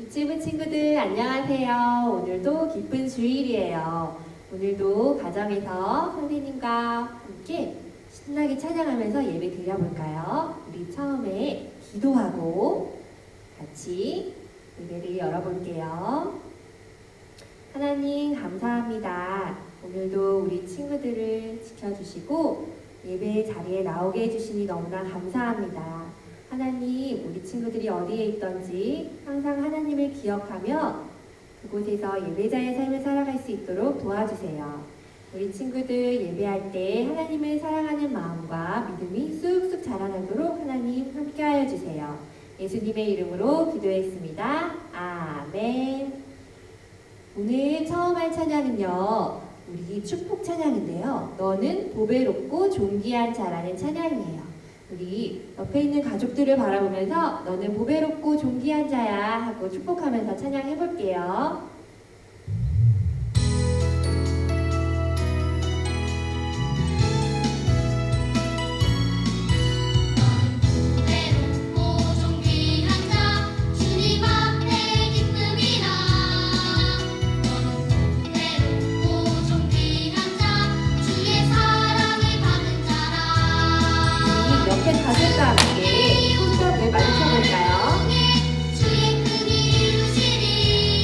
유치부 친구들 안녕하세요. 오늘도 기쁜 주일이에요. 오늘도 가정에서 선생님과 함께 신나게 찬양하면서 예배 드려볼까요? 우리 처음에 기도하고 같이 예배를 열어볼게요. 하나님 감사합니다. 오늘도 우리 친구들을 지켜주시고 예배 자리에 나오게 해주시니 너무나 감사합니다. 하나님, 우리 친구들이 어디에 있던지 항상 하나님을 기억하며 그곳에서 예배자의 삶을 살아갈 수 있도록 도와주세요. 우리 친구들 예배할 때 하나님을 사랑하는 마음과 믿음이 쑥쑥 자라나도록 하나님 함께하여 주세요. 예수님의 이름으로 기도했습니다. 아멘. 오늘 처음 할 찬양은요, 우리 축복 찬양인데요. 너는 보배롭고 존귀한 자라는 찬양이에요. 우리 옆에 있는 가족들을 바라보면서 너는 보배롭고 존귀한 자야 하고 축복하면서 찬양해 볼게요. 가족과 함께 손뼉을 맞춰볼까요?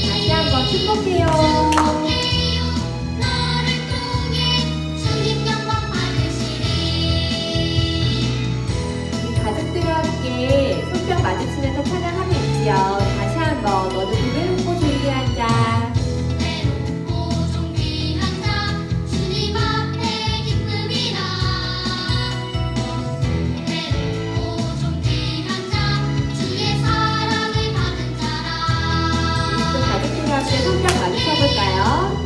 다시 한번 축복해요. 우리 가족들과 함께 손뼉 맞으시면서 찬양하고 있지요. 다시 한번 너는 보배롭고 존귀한 자. 손뼉 많이 쳐볼까요?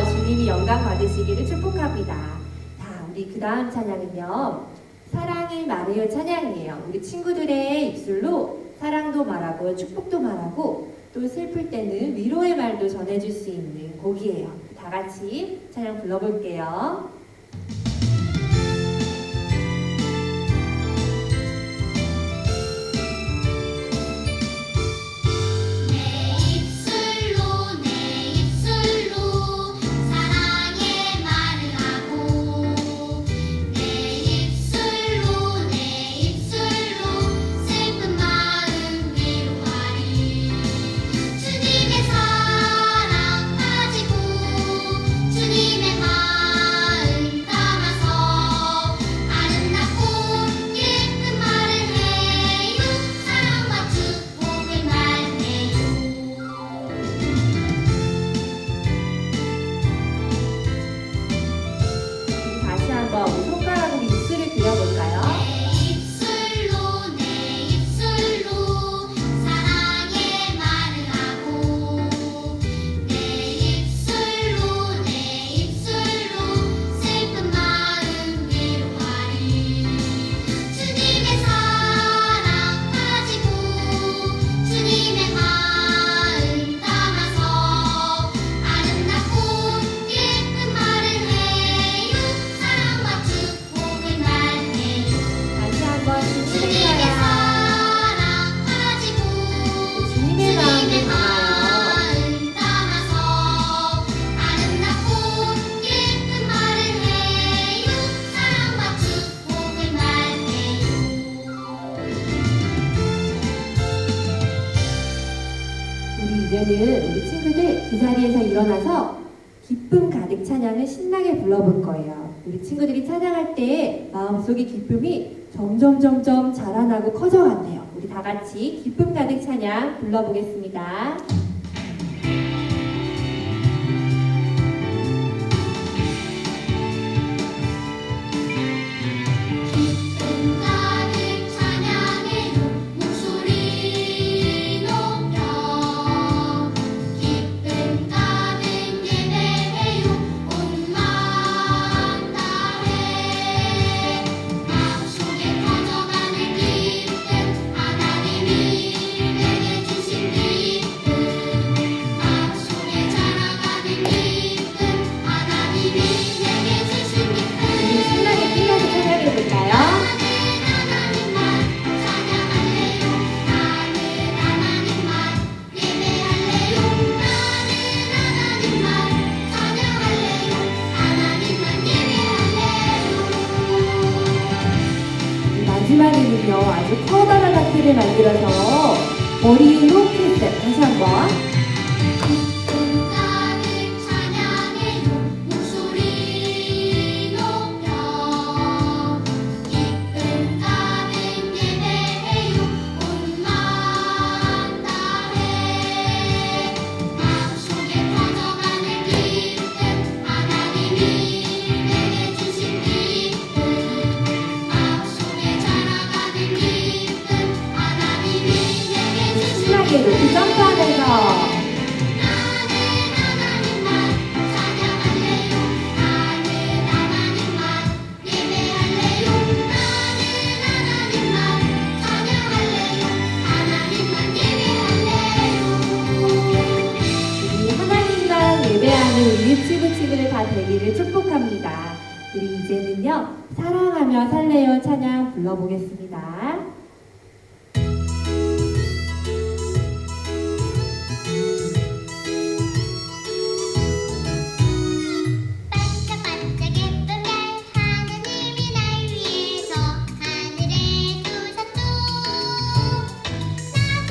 주님이 영광 받으시기를 축복합니다. 자, 우리 그 다음 찬양은요, 사랑을 말해요 찬양이에요. 우리 친구들의 입술로 사랑도 말하고 축복도 말하고 또 슬플 때는 위로의 말도 전해줄 수 있는 곡이에요. 다 같이 찬양 불러볼게요. 손가락으로 입술을 그려볼까요? 이제는 우리 친구들 그 자리에서 일어나서 기쁨 가득 찬양을 신나게 불러볼 거예요. 우리 친구들이 찬양할 때 마음속의 기쁨이 점점 자라나고 커져간대요. 우리 다 같이 기쁨 가득 찬양 불러보겠습니다. 아주 커다란 하트를 만들어서 머리에 이렇게 했어요. 다시 한번. 기쁨 가득 찬양해요 목소리 높여 기쁨 가득 예배해요 온 만 다해 마음속에 터져가는 기쁨 하나님이 내게 주신 기쁨 마음속에 자라가는 기쁨 하나님이 내게 주신 신나게 높이 점프하면서 나는 하나님만 찬양할래요 나는 하나님만 예배할래요 나는 하나님만 찬양할래요 하나님만 예배할래요 우리 하나님만 예배하는 우리 친구들 다 되기를 축복합니다. 우리 이제는요, 사랑하며 살래요 찬양 불러보겠습니다. 반짝반짝 예쁜 별 하느님이 날 위해서 하늘에 두셨죠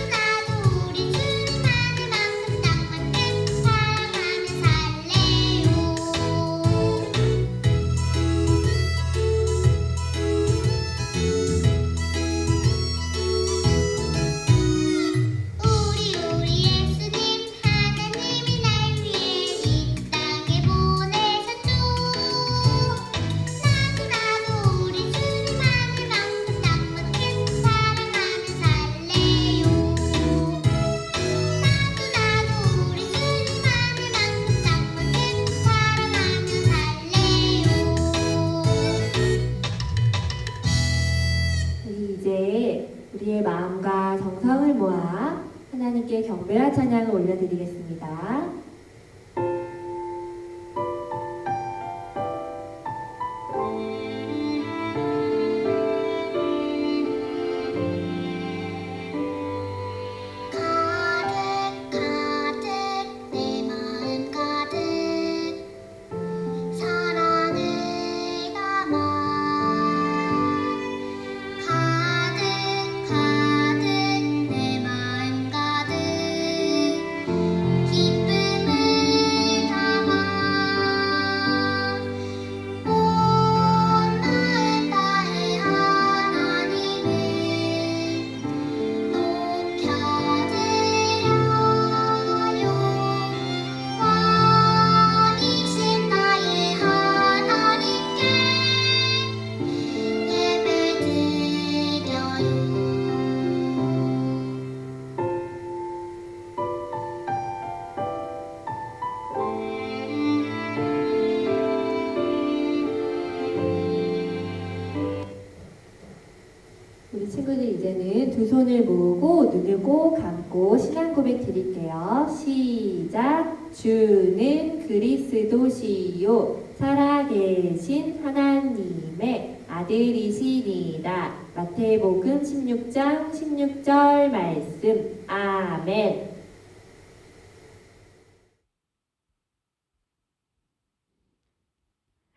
나도 우리 주님만을 만큼 딱 맞는 사랑하며 살래요 우리 예수님 하나님이 날 위해 이 땅에 보내셨죠 나도 우리 주님만을 만큼 딱 맞는 사랑하며 살래요 나도 우리 주님만을 만큼 딱 맞는 사랑하며 살래요 우리 이제 우리의 마음과 정성을 모아 하나님께 경배와 찬양을 올려드리겠습니다. 가득 가득 내 마음 가득 사랑을 담아 가득 가득 내 마음 가득 기쁨을 담아 온 마음 다해 하나님을 높여드려요 왕이신 나의 하나님께 예배드려요 우리 친구들 이제는 두 손을 모으고 눈을 꼭 감고 신앙 고백 드릴게요. 시작. 주는 그리스도시요 살아계신 하나님의 아들이시니라. 마태복음 16장 16절 말씀. 아멘.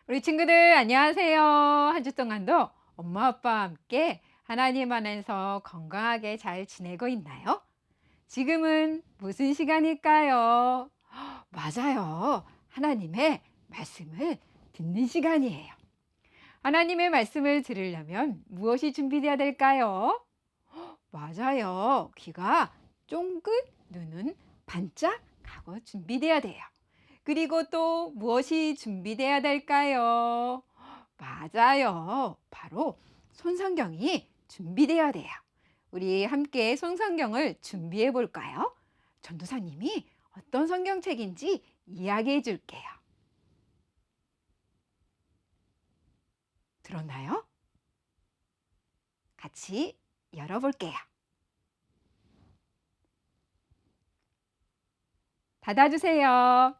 우리 친구들 안녕하세요. 한 주 동안도 엄마 아빠와 함께 하나님 안에서 건강하게 잘 지내고 있나요? 지금은 무슨 시간일까요? 맞아요. 하나님의 말씀을 듣는 시간이에요. 하나님의 말씀을 들으려면 무엇이 준비되어야 될까요? 맞아요. 귀가 쫑긋, 눈은 반짝하고 준비되어야 돼요. 그리고 또 무엇이 준비되어야 될까요? 맞아요. 바로 손성경이 준비되어야 돼요. 우리 함께 손성경을 준비해 볼까요? 전도사님이 어떤 성경책인지 이야기해 줄게요. 들었나요? 같이 열어볼게요. 닫아주세요.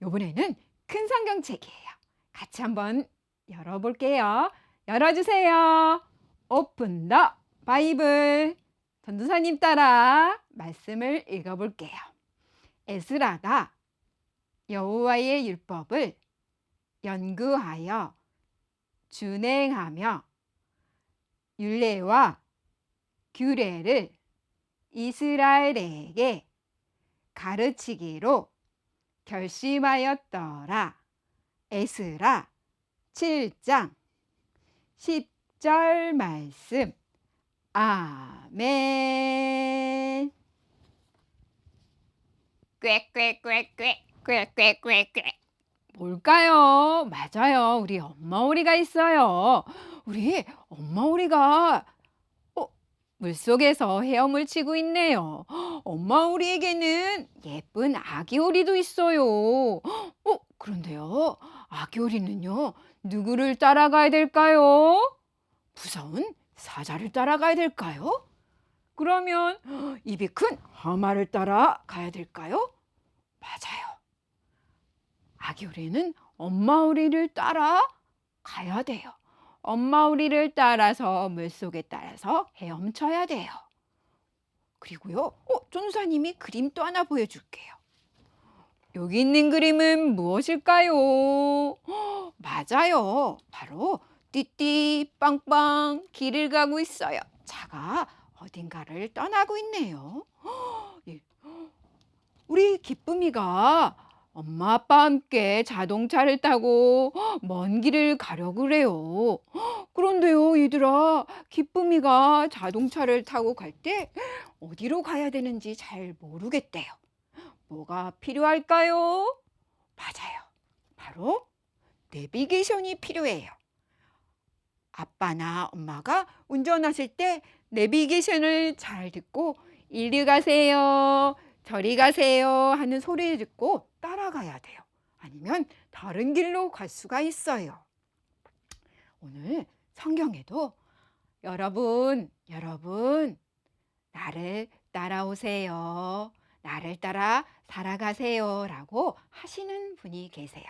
이번에는 큰 성경책이에요. 같이 한번 열어볼게요. 열어주세요. 오픈 더 바이블. 전도사님 따라 말씀을 읽어볼게요. 에스라가 여호와의 율법을 연구하여 준행하며 율례와 규례를 이스라엘에게 가르치기로 결심하였더라. 에스라 7장 10절 말씀. 아멘. 꾀꾀꾀꾀 뭘까요? 맞아요. 우리 엄마 오리가 있어요. 우리 엄마 오리가 물속에서 헤엄을 치고 있네요. 엄마 오리에게는 예쁜 아기 오리도 있어요. 그런데요. 아기 오리는요. 누구를 따라가야 될까요? 무서운 사자를 따라가야 될까요? 그러면 입이 큰 하마를 따라가야 될까요? 맞아요. 아기 오리는 엄마 오리를 따라가야 돼요. 엄마 오리를 따라서 물속에 따라서 헤엄쳐야 돼요. 그리고요, 전도사님이 그림 또 하나 보여줄게요. 여기 있는 그림은 무엇일까요? 맞아요. 바로 띠띠 빵빵 길을 가고 있어요. 차가 어딘가를 떠나고 있네요. 우리 기쁨이가 엄마 아빠와 함께 자동차를 타고 먼 길을 가려고 그래요. 그런데요, 얘들아, 기쁨이가 자동차를 타고 갈 때 어디로 가야 되는지 잘 모르겠대요. 뭐가 필요할까요? 맞아요. 바로 내비게이션이 필요해요. 아빠나 엄마가 운전하실 때 내비게이션을 잘 듣고 이리 가세요, 저리 가세요 하는 소리를 듣고 따라가야 돼요. 아니면 다른 길로 갈 수가 있어요. 오늘 성경에도 여러분, 나를 따라오세요. 나를 따라 살아가세요 라고 하시는 분이 계세요.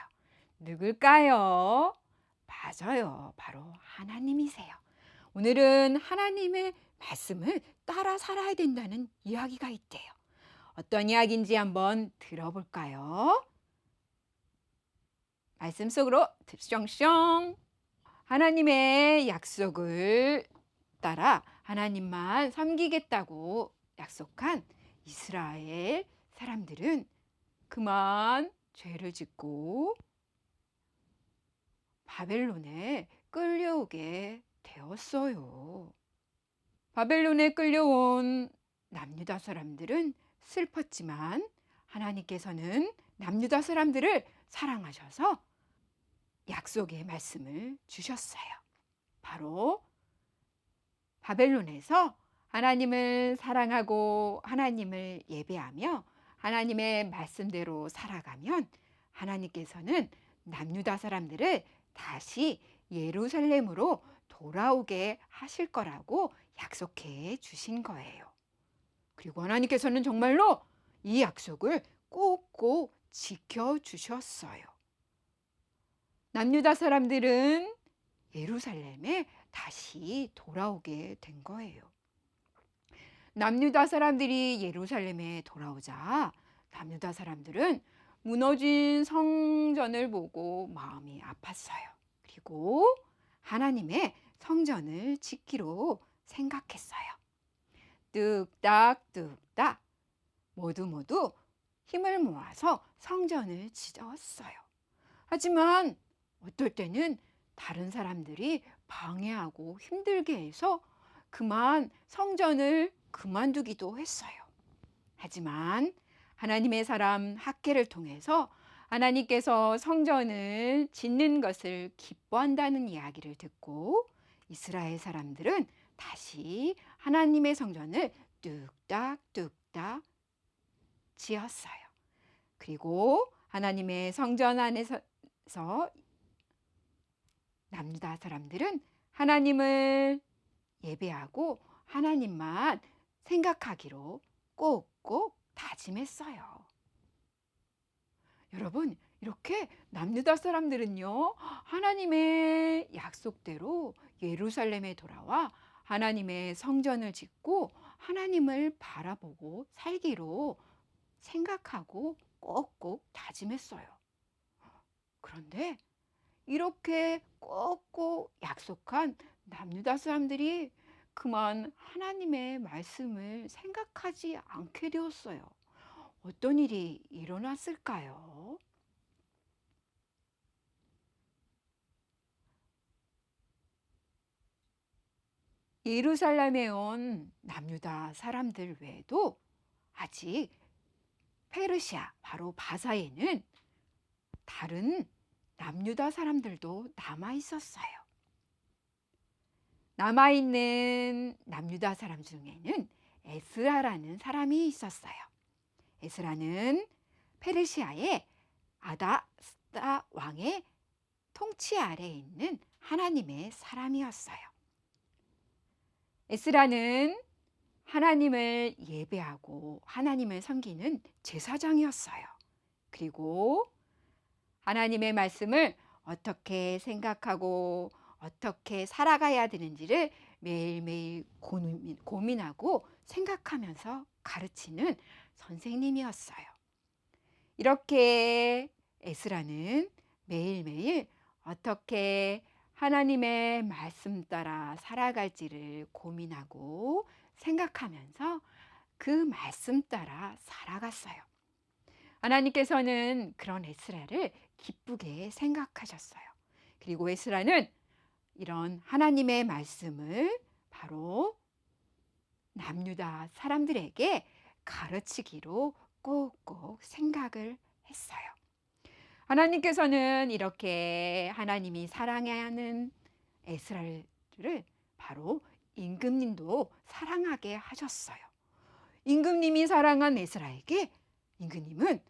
누굴까요? 맞아요. 바로 하나님이세요. 오늘은 하나님의 말씀을 따라 살아야 된다는 이야기가 있대요. 어떤 이야기인지 한번 들어볼까요? 말씀 속으로 tip숑숑. 하나님의 약속을 따라 하나님만 섬기겠다고 약속한 이스라엘 사람들은 그만 죄를 짓고 바벨론에 끌려오게 되었어요. 바벨론에 끌려온 남유다 사람들은 슬펐지만 하나님께서는 남유다 사람들을 사랑하셔서 약속의 말씀을 주셨어요. 바로 바벨론에서 하나님을 사랑하고 하나님을 예배하며 하나님의 말씀대로 살아가면 하나님께서는 남유다 사람들을 다시 예루살렘으로 돌아오게 하실 거라고 약속해 주신 거예요. 그리고 하나님께서는 정말로 이 약속을 꼭꼭 지켜주셨어요. 남유다 사람들은 예루살렘에 다시 돌아오게 된 거예요. 남유다 사람들이 예루살렘에 돌아오자 남유다 사람들은 무너진 성전을 보고 마음이 아팠어요. 그리고 하나님의 성전을 짓기로 생각했어요. 뚝딱 모두 힘을 모아서 성전을 지었어요. 하지만 어떨 때는 다른 사람들이 방해하고 힘들게 해서 그만 성전을 그만두기도 했어요. 하지만 하나님의 사람 학개를 통해서 하나님께서 성전을 짓는 것을 기뻐한다는 이야기를 듣고 이스라엘 사람들은 다시 하나님의 성전을 뚝딱 지었어요. 그리고 하나님의 성전 안에서 남유다 사람들은 하나님을 예배하고 하나님만 생각하기로 꼭꼭 다짐했어요. 여러분, 이렇게 남유다 사람들은요, 하나님의 약속대로 예루살렘에 돌아와 하나님의 성전을 짓고 하나님을 바라보고 살기로 생각하고 꼭꼭 다짐했어요. 그런데 이렇게 꼭꼭 약속한 남유다 사람들이 그만 하나님의 말씀을 생각하지 않게 되었어요. 어떤 일이 일어났을까요? 예루살렘에 온 남유다 사람들 외에도 아직 페르시아, 바로 바사에는 다른 남유다 사람들도 남아 있었어요. 남아 있는 남유다 사람 중에는 에스라라는 사람이 있었어요. 에스라는 페르시아의 아다스다 왕의 통치 아래에 있는 하나님의 사람이었어요. 에스라는 하나님을 예배하고 하나님을 섬기는 제사장이었어요. 그리고 하나님의 말씀을 어떻게 생각하고 어떻게 살아가야 되는지를 매일매일 고민하고 생각하면서 가르치는 선생님이었어요. 이렇게 에스라는 매일매일 어떻게 하나님의 말씀 따라 살아갈지를 고민하고 생각하면서 그 말씀 따라 살아갔어요. 하나님께서는 그런 에스라를 기쁘게 생각하셨어요. 그리고 에스라는 이런 하나님의 말씀을 바로 남유다 사람들에게 가르치기로 꼭꼭 생각을 했어요. 하나님께서는 이렇게 하나님이 사랑하는 에스라를 바로 임금님도 사랑하게 하셨어요. 임금님이 사랑한 에스라에게 임금님은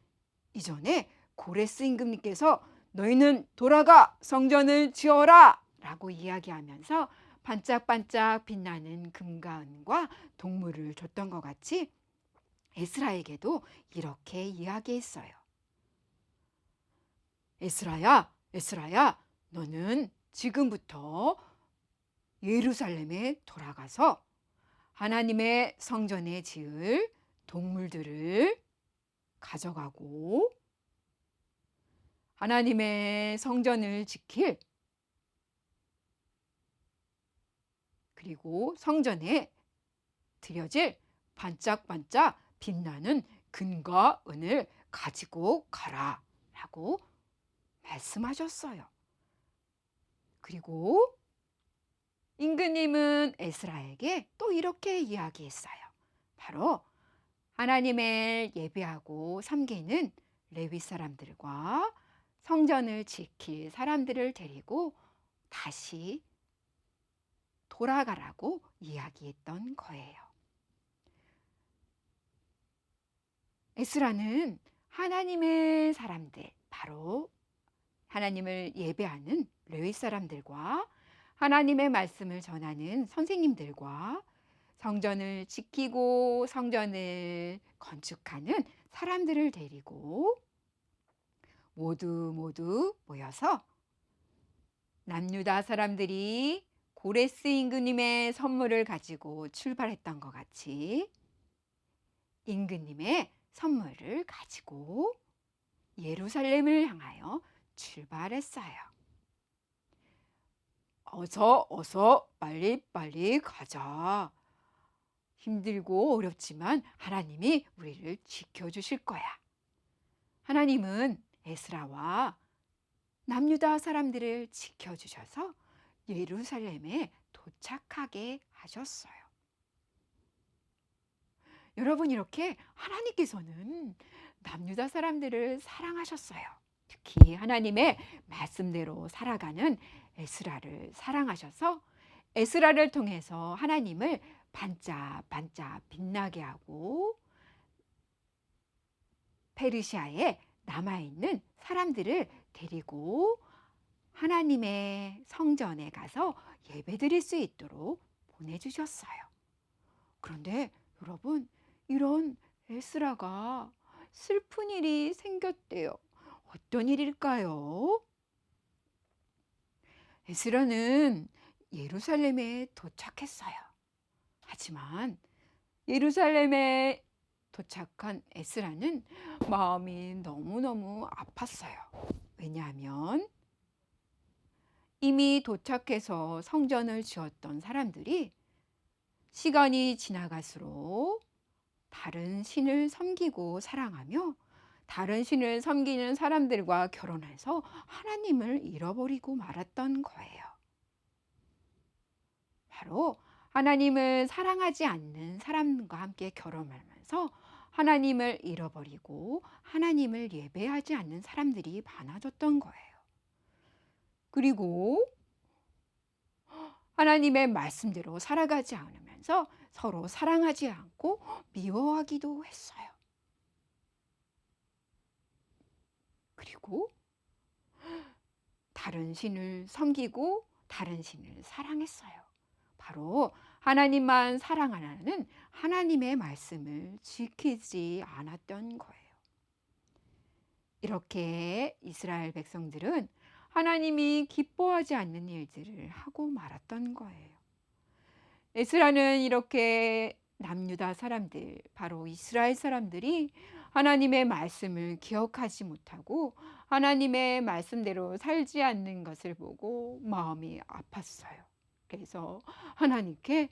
이전에 고레스 임금님께서 너희는 돌아가 성전을 지어라 라고 이야기하면서 반짝반짝 빛나는 금과 은과 동물을 줬던 것 같이 에스라에게도 이렇게 이야기했어요. 에스라야, 에스라야, 너는 지금부터 예루살렘에 돌아가서 하나님의 성전에 지을 동물들을 가져가고 하나님의 성전을 지킬 그리고 성전에 드려질 반짝반짝 빛나는 금과 은을 가지고 가라 라고 말씀하셨어요. 그리고 임금님은 에스라에게 또 이렇게 이야기했어요. 바로 하나님을 예배하고 섬기는 레위 사람들과 성전을 지킬 사람들을 데리고 다시 돌아가라고 이야기했던 거예요. 에스라는 하나님의 사람들, 바로 하나님을 예배하는 레위 사람들과 하나님의 말씀을 전하는 선생님들과 성전을 지키고 성전을 건축하는 사람들을 데리고 모두 모여서 남유다 사람들이 고레스 임금님의 선물을 가지고 출발했던 것 같이 임금님의 선물을 가지고 예루살렘을 향하여 출발했어요. 어서 빨리 가자. 힘들고 어렵지만 하나님이 우리를 지켜주실 거야. 하나님은 에스라와 남유다 사람들을 지켜주셔서 예루살렘에 도착하게 하셨어요. 여러분, 이렇게 하나님께서는 남유다 사람들을 사랑하셨어요. 특히 하나님의 말씀대로 살아가는 에스라를 사랑하셔서 에스라를 통해서 하나님을 반짝반짝 빛나게 하고 페르시아에 남아있는 사람들을 데리고 하나님의 성전에 가서 예배드릴 수 있도록 보내주셨어요. 그런데 여러분, 이런 에스라가 슬픈 일이 생겼대요. 어떤 일일까요? 에스라는 예루살렘에 도착했어요. 하지만 예루살렘에 도착한 에스라는 마음이 너무너무 아팠어요. 왜냐하면 이미 도착해서 성전을 지었던 사람들이 시간이 지나갈수록 다른 신을 섬기고 사랑하며 다른 신을 섬기는 사람들과 결혼해서 하나님을 잃어버리고 말았던 거예요. 바로 하나님을 사랑하지 않는 사람과 함께 결혼하면서 하나님을 잃어버리고 하나님을 예배하지 않는 사람들이 많아졌던 거예요. 그리고 하나님의 말씀대로 살아가지 않으면서 서로 사랑하지 않고 미워하기도 했어요. 그리고 다른 신을 섬기고 다른 신을 사랑했어요. 바로 하나님만 사랑하는 하나님의 말씀을 지키지 않았던 거예요. 이렇게 이스라엘 백성들은 하나님이 기뻐하지 않는 일들을 하고 말았던 거예요. 에스라는 이렇게 남유다 사람들, 바로 이스라엘 사람들이 하나님의 말씀을 기억하지 못하고 하나님의 말씀대로 살지 않는 것을 보고 마음이 아팠어요. 그래서 하나님께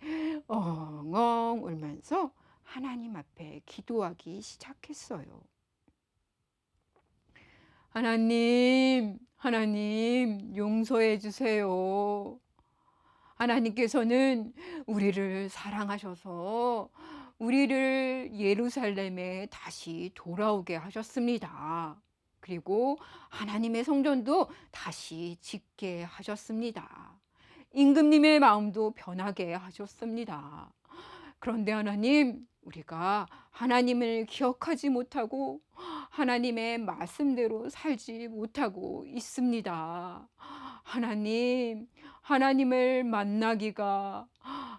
엉엉 울면서 하나님 앞에 기도하기 시작했어요. 하나님, 하나님, 용서해 주세요. 하나님께서는 우리를 사랑하셔서 우리를 예루살렘에 다시 돌아오게 하셨습니다. 그리고 하나님의 성전도 다시 짓게 하셨습니다. 임금님의 마음도 변하게 하셨습니다. 그런데 하나님, 우리가 하나님을 기억하지 못하고 하나님의 말씀대로 살지 못하고 있습니다. 하나님, 하나님을 만나기가,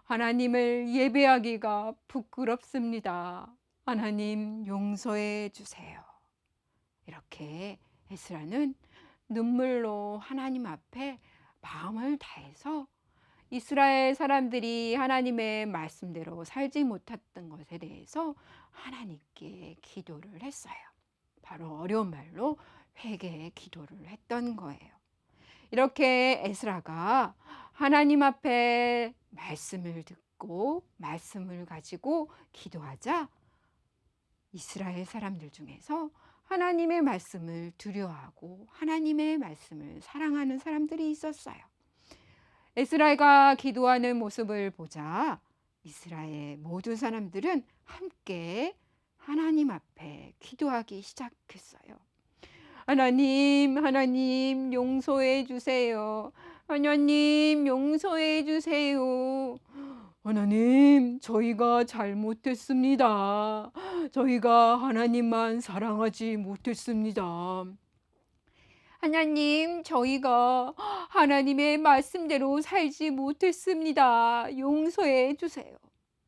하나님을 예배하기가 부끄럽습니다. 하나님 용서해 주세요. 이렇게 에스라는 눈물로 하나님 앞에 마음을 다해서 이스라엘 사람들이 하나님의 말씀대로 살지 못했던 것에 대해서 하나님께 기도를 했어요. 바로 어려운 말로 회개의 기도를 했던 거예요. 이렇게 에스라가 하나님 앞에 말씀을 듣고 말씀을 가지고 기도하자 이스라엘 사람들 중에서 하나님의 말씀을 두려워하고 하나님의 말씀을 사랑하는 사람들이 있었어요. 에스라가 기도하는 모습을 보자 이스라엘 모든 사람들은 함께 하나님 앞에 기도하기 시작했어요. 하나님, 하나님 용서해 주세요. 하나님 용서해 주세요. 하나님, 저희가 잘못했습니다. 저희가 하나님만 사랑하지 못했습니다. 하나님, 저희가 하나님의 말씀대로 살지 못했습니다. 용서해 주세요.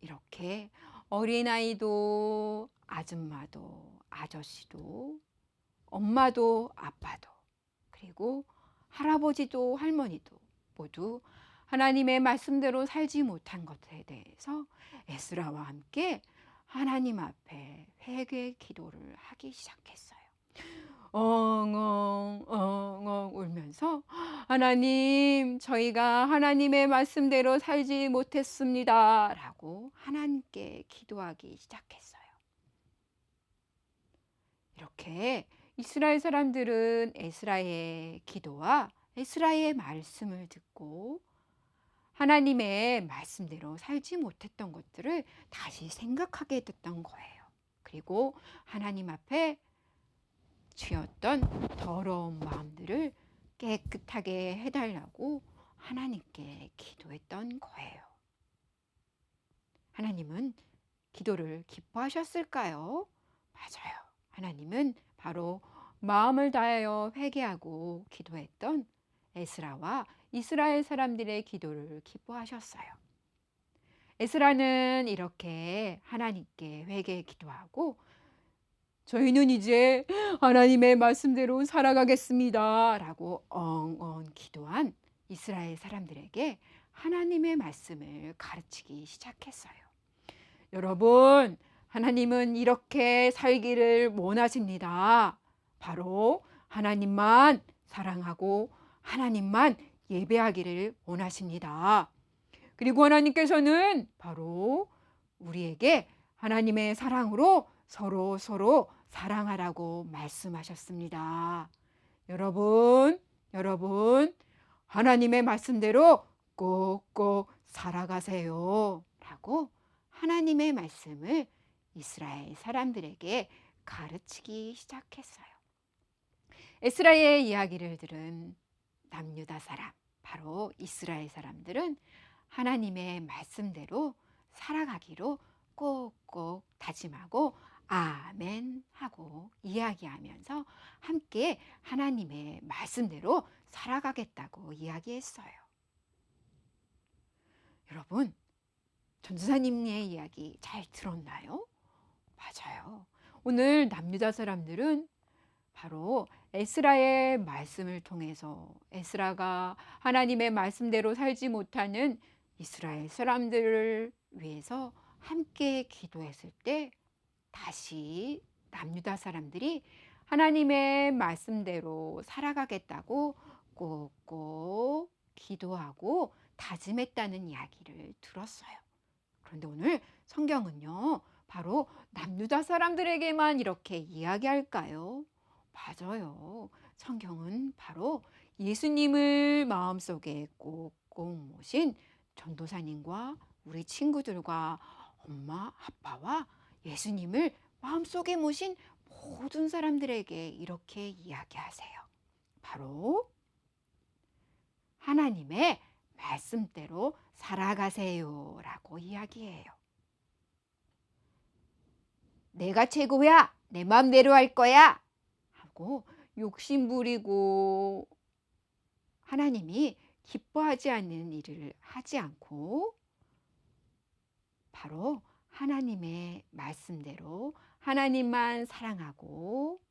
이렇게 어린아이도 아줌마도 아저씨도 엄마도 아빠도 그리고 할아버지도 할머니도 모두 하나님의 말씀대로 살지 못한 것에 대해서 에스라와 함께 하나님 앞에 회개 기도를 하기 시작했어요. 엉엉 엉엉 울면서 하나님, 저희가 하나님의 말씀대로 살지 못했습니다 라고 하나님께 기도하기 시작했어요. 이렇게 이스라엘 사람들은 에스라의 기도와 에스라의 말씀을 듣고 하나님의 말씀대로 살지 못했던 것들을 다시 생각하게 됐던 거예요. 그리고 하나님 앞에 쥐었던 더러운 마음들을 깨끗하게 해달라고 하나님께 기도했던 거예요. 하나님은 기도를 기뻐하셨을까요? 맞아요. 하나님은 바로 마음을 다하여 회개하고 기도했던 에스라와 이스라엘 사람들의 기도를 기뻐하셨어요. 에스라는 이렇게 하나님께 회개 기도하고 저희는 이제 하나님의 말씀대로 살아가겠습니다 라고 엉엉 기도한 이스라엘 사람들에게 하나님의 말씀을 가르치기 시작했어요. 여러분, 하나님은 이렇게 살기를 원하십니다. 바로 하나님만 사랑하고 하나님만 예배하기를 원하십니다. 그리고 하나님께서는 바로 우리에게 하나님의 사랑으로 서로 사랑하라고 말씀하셨습니다. 여러분, 하나님의 말씀대로 꼭꼭 살아가세요. 라고 하나님의 말씀을 이스라엘 사람들에게 가르치기 시작했어요. 에스라의 이야기를 들은 남유다 사람, 바로 이스라엘 사람들은 하나님의 말씀대로 살아가기로 꼭꼭 다짐하고 아멘 하고 이야기하면서 함께 하나님의 말씀대로 살아가겠다고 이야기했어요. 여러분, 전도사님의 이야기 잘 들었나요? 맞아요. 오늘 남유다 사람들은 바로 에스라의 말씀을 통해서 에스라가 하나님의 말씀대로 살지 못하는 이스라엘 사람들을 위해서 함께 기도했을 때 다시 남유다 사람들이 하나님의 말씀대로 살아가겠다고 꼭꼭 기도하고 다짐했다는 이야기를 들었어요. 그런데 오늘 성경은요, 바로 남유다 사람들에게만 이렇게 이야기할까요? 맞아요. 성경은 바로 예수님을 마음속에 꼭꼭 모신 전도사님과 우리 친구들과 엄마, 아빠와 예수님을 마음속에 모신 모든 사람들에게 이렇게 이야기하세요. 바로 하나님의 말씀대로 살아가세요 라고 이야기해요. 내가 최고야, 내 마음대로 할 거야 하고 욕심 부리고 하나님이 기뻐하지 않는 일을 하지 않고 바로 하나님의 말씀대로 하나님만 사랑하고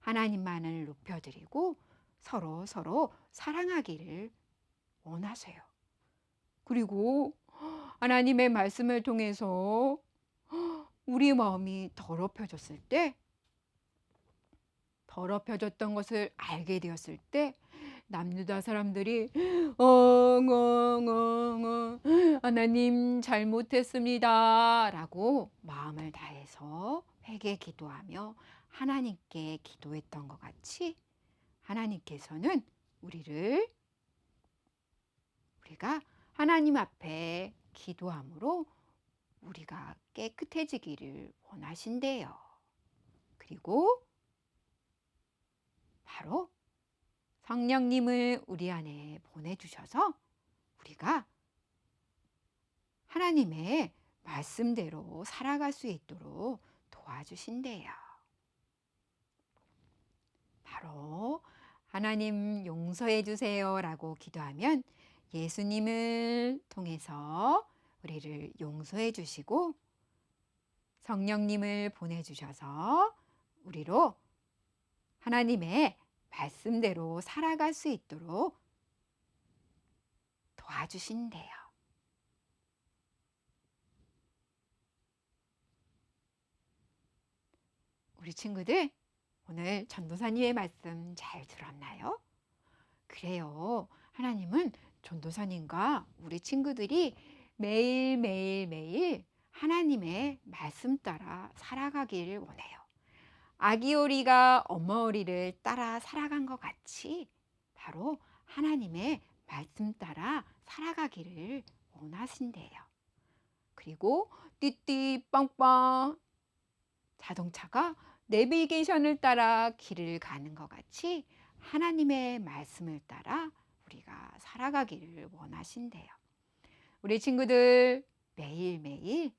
하나님만을 높여드리고 서로 사랑하기를 원하세요. 그리고 하나님의 말씀을 통해서 우리 마음이 더럽혀졌을 때, 더럽혀졌던 것을 알게 되었을 때 남유다 사람들이 하나님 잘못했습니다 라고 마음을 다해서 회개 기도하며 하나님께 기도했던 것 같이 하나님께서는 우리가 하나님 앞에 기도함으로 우리가 깨끗해지기를 원하신대요. 그리고 바로 성령님을 우리 안에 보내주셔서 우리가 하나님의 말씀대로 살아갈 수 있도록 도와주신대요. 바로 하나님 용서해 주세요 라고 기도하면 예수님을 통해서 우리를 용서해 주시고 성령님을 보내주셔서 우리로 하나님의 말씀대로 살아갈 수 있도록 도와주신대요. 우리 친구들, 오늘 전도사님의 말씀 잘 들었나요? 그래요. 하나님은 전도사님과 우리 친구들이 매일 하나님의 말씀 따라 살아가기를 원해요. 아기 오리가 엄마 오리를 따라 살아간 것 같이 바로 하나님의 말씀 따라 살아가기를 원하신대요. 그리고 띠띠 빵빵 자동차가 내비게이션을 따라 길을 가는 것 같이 하나님의 말씀을 따라 우리가 살아가기를 원하신대요. 우리 친구들 매일매일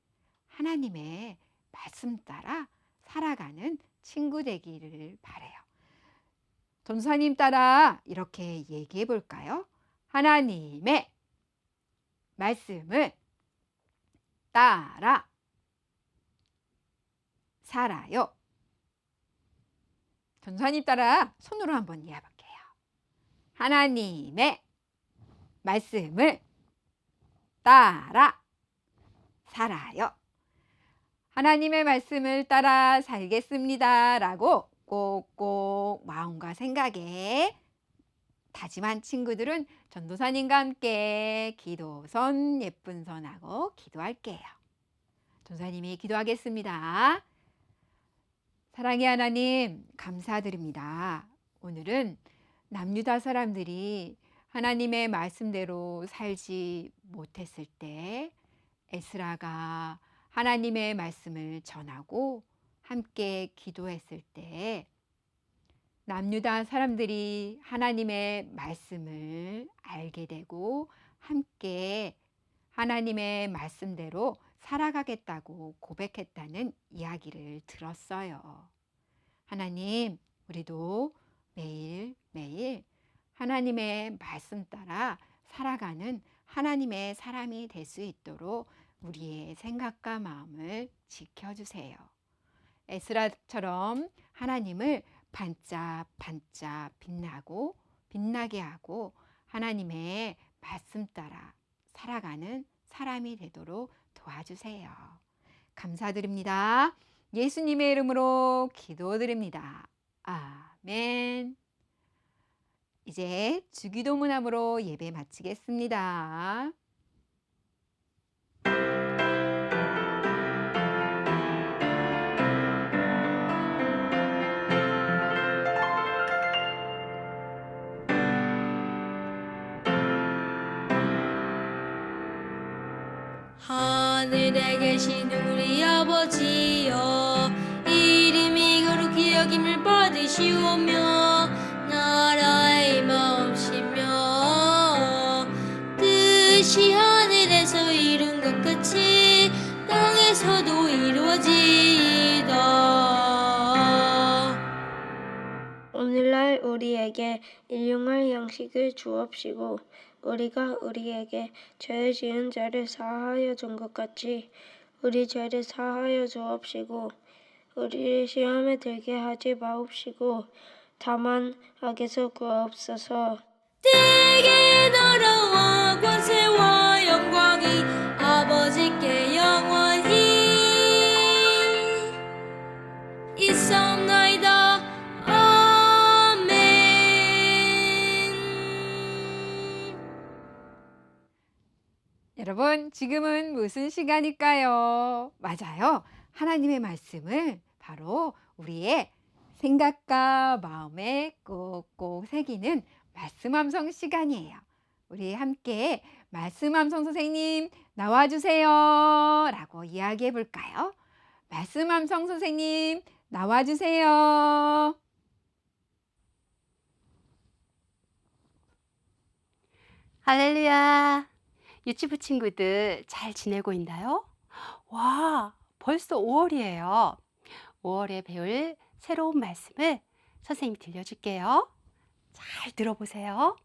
하나님의 말씀 따라 살아가는 친구 되기를 바라요. 전도사님 따라 이렇게 얘기해 볼까요? 하나님의 말씀을 따라 살아요. 전도사님 따라 손으로 한번 이해해 볼게요. 하나님의 말씀을 따라 살아요. 하나님의 말씀을 따라 살겠습니다 라고 꼭꼭 마음과 생각에 다짐한 친구들은 전도사님과 함께 기도선, 예쁜 선하고 기도할게요. 전도사님이 기도하겠습니다. 사랑의 하나님, 감사드립니다. 오늘은 남유다 사람들이 하나님의 말씀대로 살지 못했을 때 에스라가 하나님의 말씀을 전하고 함께 기도했을 때 남유다 사람들이 하나님의 말씀을 알게 되고 함께 하나님의 말씀대로 살아가겠다고 고백했다는 이야기를 들었어요. 하나님, 우리도 매일매일 하나님의 말씀 따라 살아가는 하나님의 사람이 될 수 있도록 우리의 생각과 마음을 지켜주세요. 에스라처럼 하나님을 반짝반짝 빛나게 하고 하나님의 말씀 따라 살아가는 사람이 되도록 도와주세요. 감사드립니다. 예수님의 이름으로 기도드립니다. 아멘. 이제 주기도문함으로 예배 마치겠습니다. 하늘에 계신 우리 아버지여, 이름이 거룩히 여김을 받으시오며 나라의 마음이시며 뜻이 하늘에서 이룬 것 같이 땅에서도 이루어지이다. 오늘날 우리에게 일용할 양식을 주옵시고 우리가 우리에게 죄 지은 자를 사하여 준 것 같이 우리 죄를 사하여 주옵시고 우리를 시험에 들게 하지 마옵시고 다만 악에서 구하옵소서. 대개 나라와 권세와 영광이 아버지께 영원히 있사옵나이다. 아멘. 여러분, 지금은 무슨 시간일까요? 맞아요. 하나님의 말씀을 바로 우리의 생각과 마음에 꼭꼭 새기는 말씀함성 시간이에요. 우리 함께 말씀함성 선생님 나와주세요 라고 이야기해 볼까요? 말씀함성 선생님 나와주세요. 할렐루야. 유치부 친구들 잘 지내고 있나요? 와, 벌써 5월이에요. 5월에 배울 새로운 말씀을 선생님이 들려줄게요. 잘 들어보세요.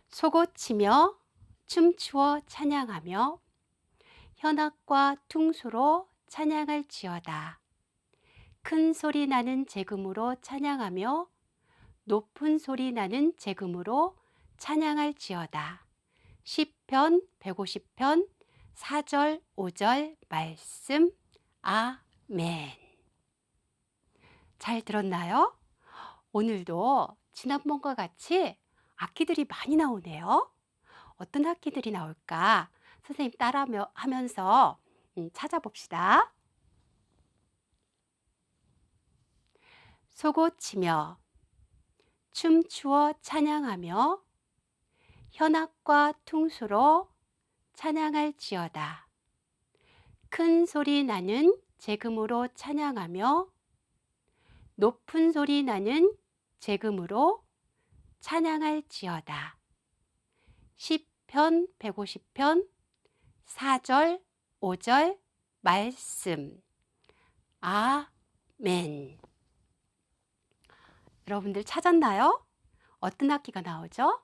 소고치며 춤추어 찬양하며 현악과 퉁소로 찬양할지어다. 큰 소리 나는 재금으로 찬양하며 높은 소리 나는 재금으로 찬양할지어다. 시편 150편 4절 5절 말씀. 아멘. 잘 들었나요? 오늘도 지난번과 같이 악기들이 많이 나오네요. 어떤 악기들이 나올까? 선생님 따라하면서 찾아봅시다. 소고치며 춤추어 찬양하며 현악과 퉁소로 찬양할지어다. 큰 소리 나는 재금으로 찬양하며 높은 소리 나는 재금으로 찬양할지어다. 시편 150편 4절 5절 말씀. 아멘. 여러분들 찾았나요? 어떤 악기가 나오죠?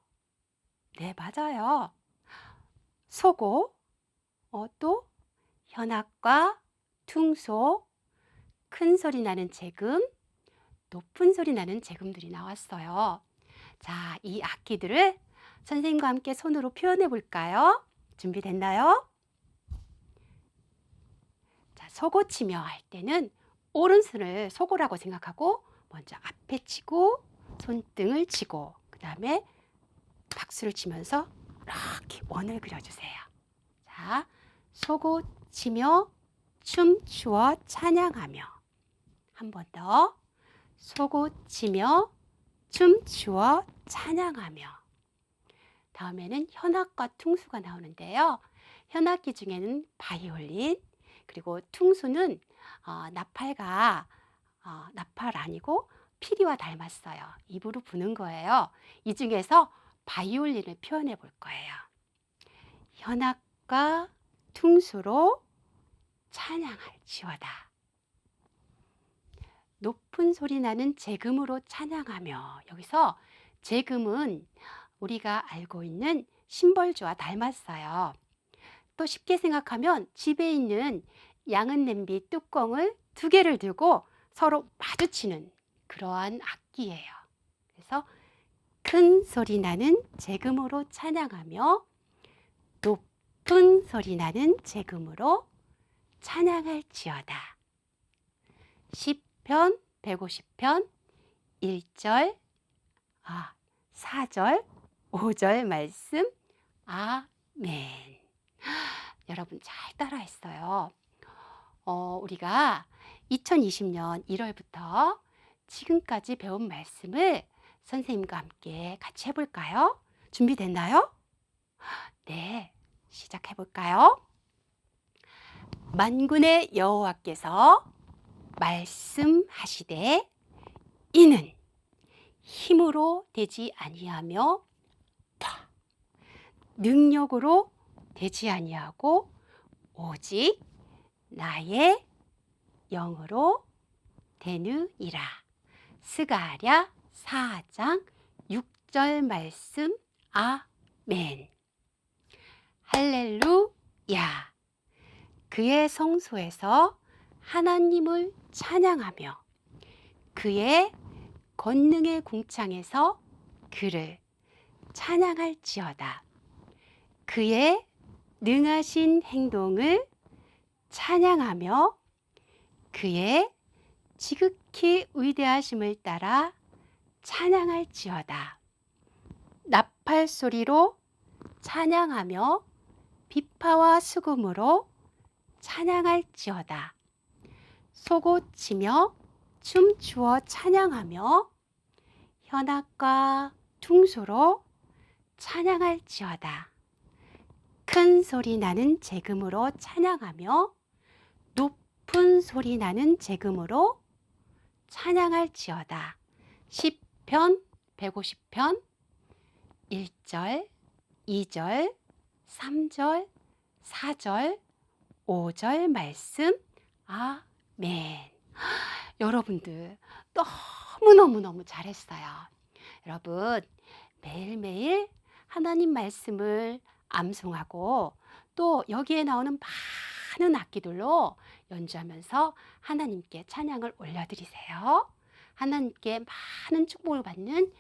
네, 맞아요. 소고, 또 현악과 퉁소, 큰 소리 나는 재금, 높은 소리 나는 재금들이 나왔어요. 자, 이 악기들을 선생님과 함께 손으로 표현해 볼까요? 준비됐나요? 자, 소고치며 할 때는 오른손을 소고라고 생각하고 먼저 앞에 치고 손등을 치고 그 다음에 박수를 치면서 이렇게 원을 그려주세요. 자, 쏘고 치며 춤추어 찬양하며. 한 번 더. 쏘고 치며 춤추어 찬양하며. 다음에는 현악과 퉁수가 나오는데요. 현악기 중에는 바이올린, 그리고 퉁수는 나팔과 나팔 아니고 피리와 닮았어요. 입으로 부는 거예요. 이 중에서 바이올린을 표현해 볼 거예요. 현악과 퉁수로 찬양할지어다. 높은 소리 나는 재금으로 찬양하며. 여기서 재금은 우리가 알고 있는 심벌주와 닮았어요. 또 쉽게 생각하면 집에 있는 양은 냄비 뚜껑을 두 개를 들고 서로 마주치는 그러한 악기예요. 그래서 큰 소리 나는 재금으로 찬양하며 높은 소리 나는 재금으로 찬양할지어다. 시편 150편 1절, 4절, 5절 말씀. 아멘. 여러분 잘 따라했어요. 우리가 2020년 1월부터 지금까지 배운 말씀을 선생님과 함께 같이 해볼까요? 준비됐나요? 네, 시작해볼까요? 만군의 여호와께서 말씀하시되 이는 힘으로 되지 아니하며 능력으로 되지 아니하고 오직 나의 영으로 되느니라. 스가랴 4장 6절 말씀. 아멘. 할렐루야. 그의 성소에서 하나님을 찬양하며 그의 권능의 궁창에서 그를 찬양할지어다. 그의 능하신 행동을 찬양하며 그의 지극히 위대하심을 따라 찬양할지어다. 나팔 소리로 찬양하며 비파와 수금으로 찬양할지어다. 쏘고 치며 춤추어 찬양하며 현악과 퉁소로 찬양할지어다. 큰 소리 나는 재금으로 찬양하며 높은 소리 나는 재금으로 찬양할지어다. 시편 150편 1절, 2절, 3절, 4절, 5절 말씀. 아멘. 여러분들 너무너무 잘했어요. 여러분 매일매일 하나님 말씀을 암송하고 또 여기에 나오는 많은 악기들로 연주하면서 하나님께 찬양을 올려드리세요. 하나님께 많은 축복을 받는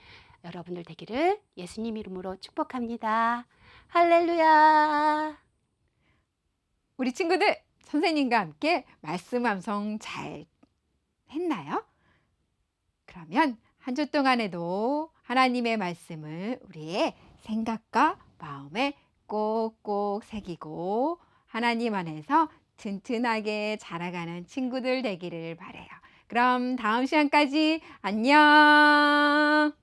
여러분들 되기를 예수님 이름으로 축복합니다. 할렐루야. 우리 친구들, 선생님과 함께 말씀 암송 잘 했나요? 그러면 한 주 동안에도 하나님의 말씀을 우리의 생각과 마음에 꼭꼭 새기고 하나님 안에서 튼튼하게 자라가는 친구들 되기를 바라요. 그럼 다음 시간까지 안녕.